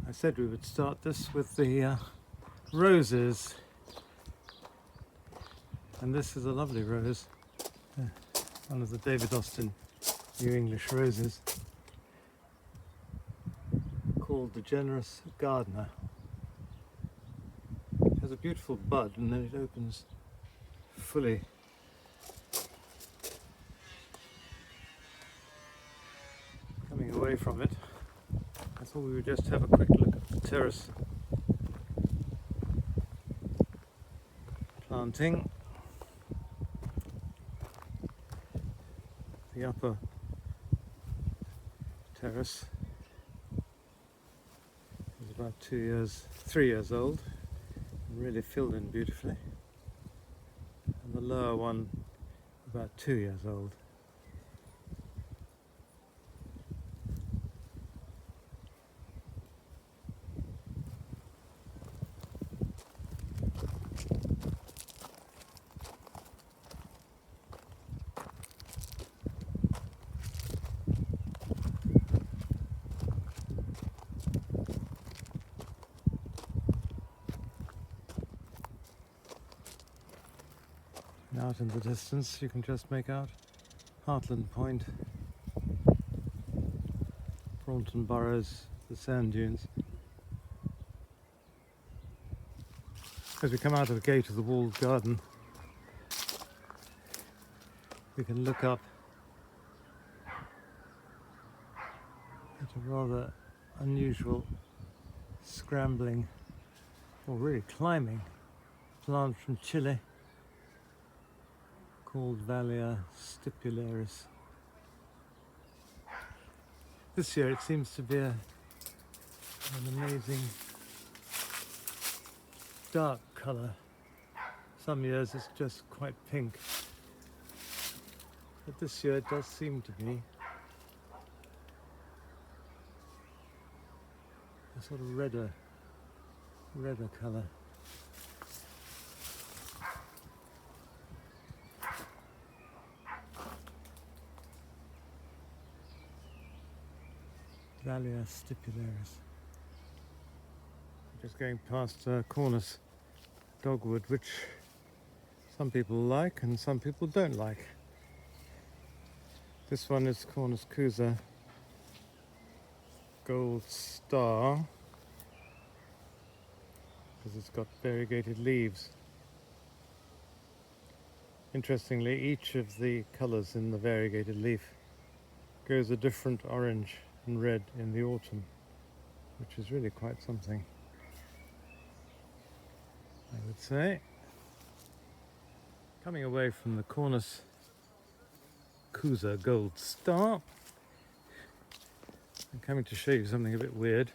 I said we would start this with the roses, and this is a lovely rose, one of the David Austin New English roses, called the Generous Gardener. It has a beautiful bud and then it opens fully. Coming away from it, I thought we would just have a quick look at the terrace planting. The upper terrace is about 3 years old, and really filled in beautifully, and the lower one about 2 years old. Out in the distance you can just make out Hartland Point, Braunton Burrows, the sand dunes. As we come out of the gate of the walled garden, we can look up at a rather unusual scrambling, or really climbing, plant from Chile called Vallia stipularis. This year it seems to be an amazing dark colour. Some years it's just quite pink, but this year it does seem to be a sort of redder colour. Vallia stipularis. Just going past Cornus dogwood, which some people like and some people don't like. This one is Cornus Cusa Gold Star, because it's got variegated leaves. Interestingly, each of the colours in the variegated leaf goes a different orange and red in the autumn, which is really quite something, I would say. Coming away from the Cornus Cusa Gold Star, I'm coming to show you something a bit weird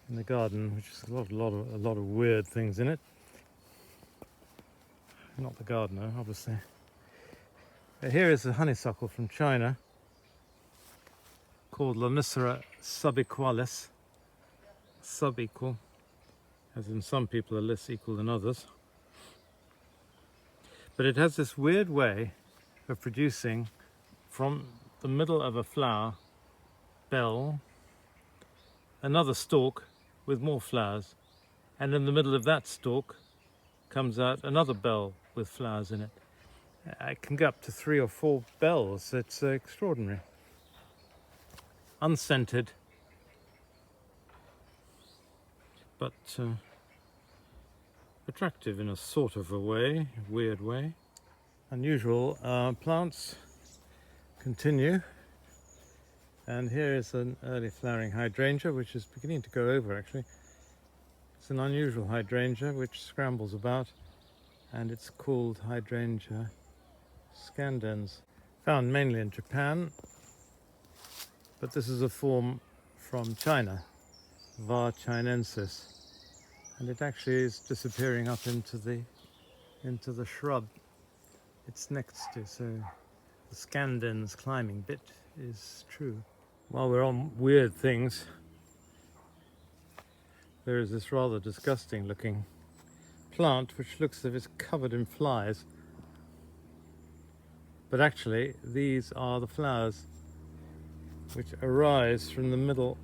in the garden, which is a lot of weird things in it. Not the gardener, obviously. But here is a honeysuckle from China, called Lonicera subaequalis, subequal, as in some people are less equal than others. But it has this weird way of producing from the middle of a flower bell another stalk with more flowers, and in the middle of that stalk comes out another bell with flowers in it. It can go up to 3 or 4 bells. It's extraordinary. Unscented, but attractive in a sort of a way, weird way. Unusual plants continue, and here is an early flowering hydrangea which is beginning to go over actually. It's an unusual hydrangea which scrambles about, and it's called Hydrangea scandens, found mainly in Japan. But this is a form from China, var chinensis, and it actually is disappearing up into the shrub it's next to, so the scandens climbing bit is true. While we're on weird things, there is this rather disgusting looking plant which looks as if it's covered in flies, but actually these are the flowers which arise from the middle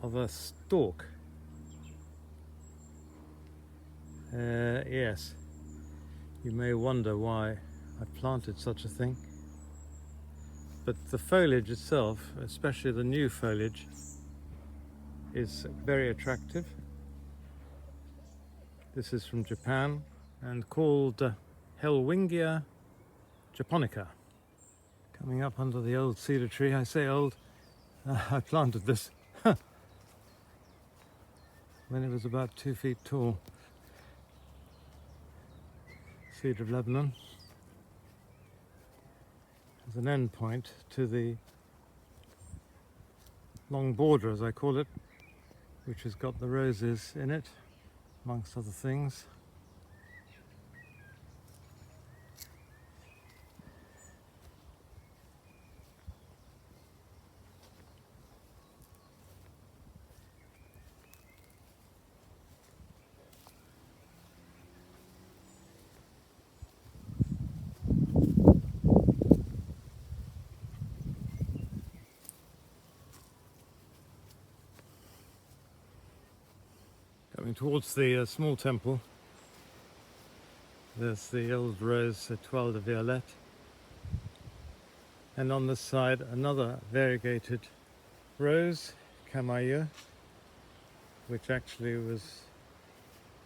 of a stalk. Yes, you may wonder why I planted such a thing, but the foliage itself, especially the new foliage, is very attractive. This is from Japan and called Helwingia japonica. Coming up under the old cedar tree. I say old, I planted this when it was about 2 feet tall. Cedar of Lebanon. There's an end point to the long border, as I call it, which has got the roses in it, amongst other things. Coming towards the small temple, there's the old rose, Toile de Violette, and on this side another variegated rose, Camailleux, which actually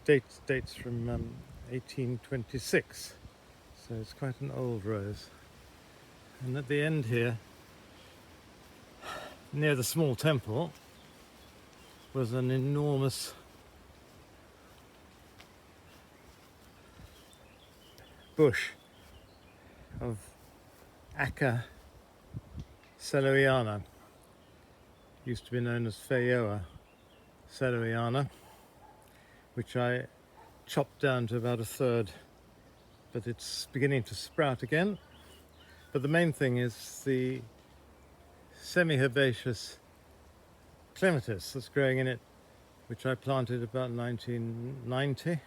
dates from 1826, so it's quite an old rose. And at the end here, near the small temple, was an enormous bush of Aca Selloiana, used to be known as Phaeoa Selloiana, which I chopped down to about 1/3, but it's beginning to sprout again. But the main thing is the semi-herbaceous clematis that's growing in it, which I planted about 1990.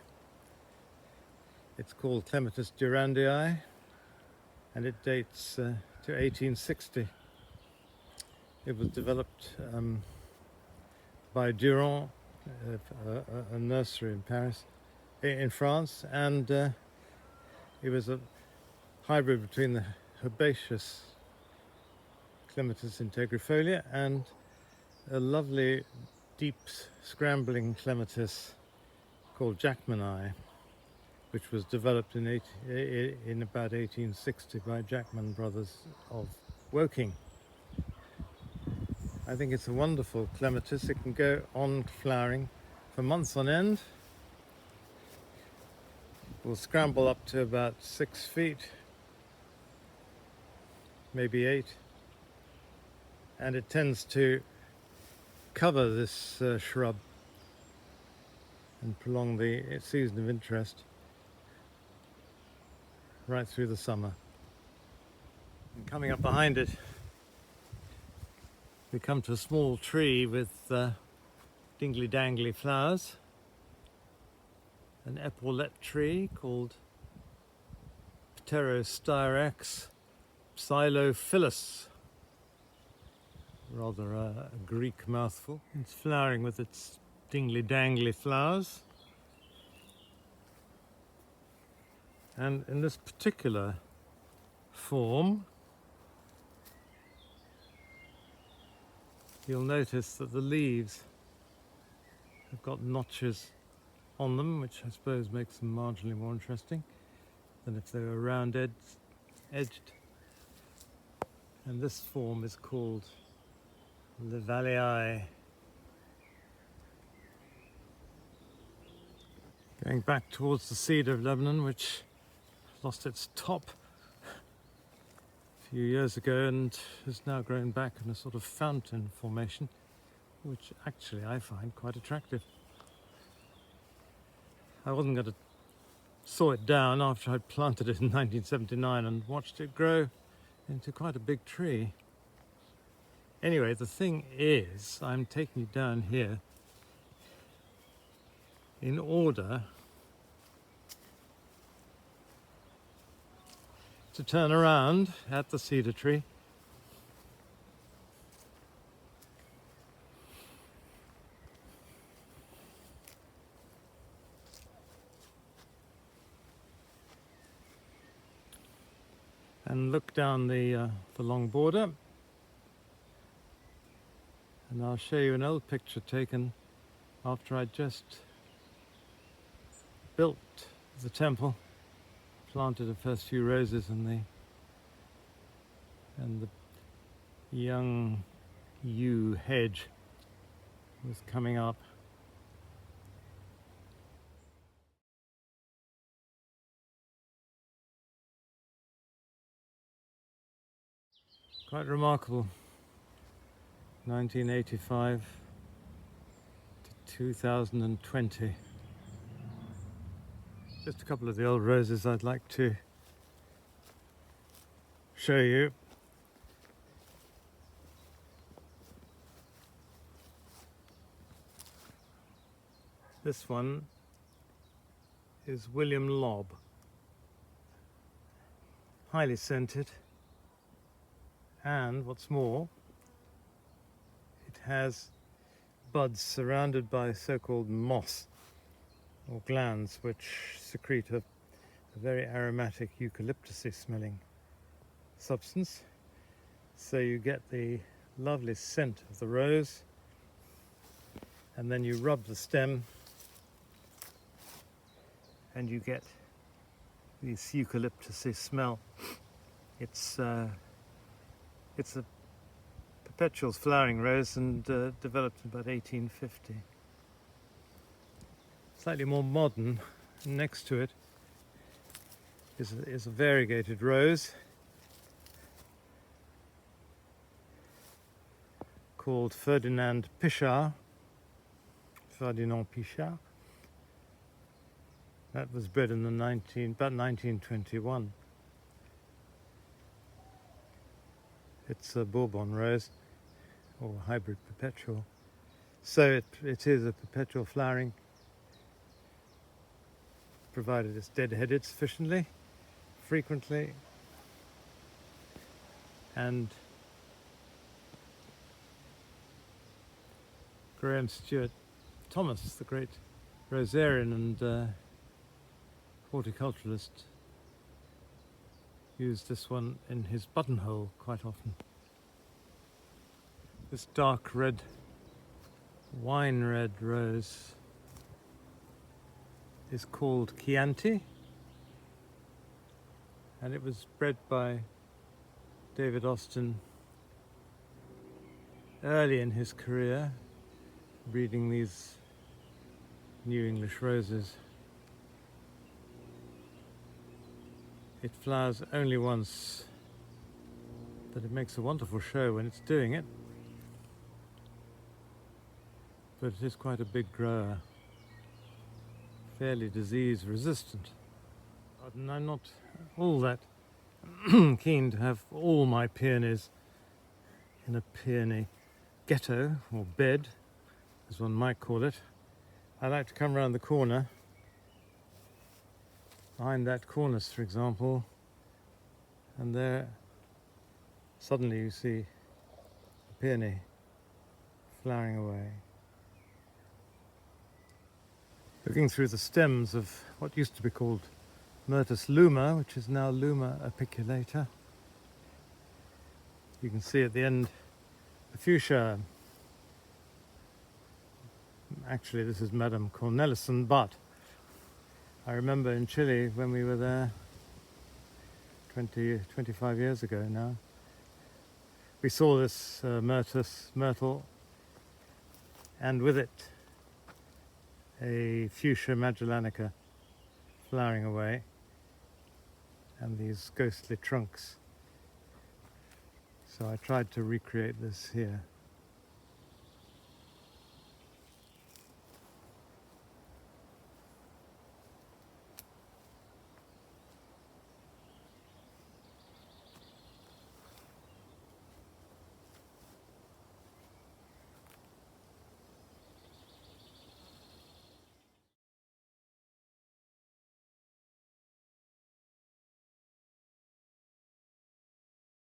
It's called Clematis Durandii, and it dates to 1860. It was developed by Durand, a nursery in Paris, in France, and it was a hybrid between the herbaceous Clematis integrifolia and a lovely deep scrambling clematis called Jackmani, which was developed in about 1860 by Jackman brothers of Woking. I think it's a wonderful clematis. It can go on flowering for months on end. It will scramble up to about 6 feet, maybe 8, and it tends to cover this shrub and prolong the season of interest right through the summer. And coming up behind it, we come to a small tree with dingly-dangly flowers, an epaulette tree called Pterostyrax psilophyllus, rather a Greek mouthful. It's flowering with its dingly-dangly flowers. And in this particular form, you'll notice that the leaves have got notches on them, which I suppose makes them marginally more interesting than if they were round-edged. And this form is called Levalii. Going back towards the cedar of Lebanon, which lost its top a few years ago and has now grown back in a sort of fountain formation, which actually I find quite attractive. I wasn't going to saw it down after I'd planted it in 1979 and watched it grow into quite a big tree. Anyway, the thing is, I'm taking you down here in order to turn around at the cedar tree and look down the long border, and I'll show you an old picture taken after I just built the temple, planted the first few roses, and the young yew hedge was coming up. Quite remarkable. 1985 to 2020. Just a couple of the old roses I'd like to show you. This one is William Lobb, highly scented, and what's more, it has buds surrounded by so-called moss or glands which secrete a very aromatic eucalyptusy smelling substance. So you get the lovely scent of the rose, and then you rub the stem and you get this eucalyptusy smell. It's a perpetual flowering rose and developed in about 1850. Slightly more modern, next to it is a variegated rose called Ferdinand Pichard. That was bred in about 1921. It's a Bourbon rose, or a hybrid perpetual. So it is a perpetual flowering, provided it's dead-headed sufficiently, frequently, and Graham Stuart Thomas, the great rosarian and horticulturalist, used this one in his buttonhole quite often. This dark red, wine red rose is called Chianti, and it was bred by David Austin early in his career, breeding these New English roses. It flowers only once, but it makes a wonderful show when it's doing it. But it is quite a big grower, fairly disease resistant. And I'm not all that keen to have all my peonies in a peony ghetto, or bed, as one might call it. I like to come round the corner, behind that cornice for example, and there suddenly you see a peony flowering away. Looking through the stems of what used to be called Myrtus luma, which is now Luma apiculata, you can see at the end a fuchsia. Actually this is Madame Cornelison, but I remember in Chile when we were there 25 years ago now, we saw this myrtle, and with it a Fuchsia magellanica flowering away, and these ghostly trunks. So I tried to recreate this here.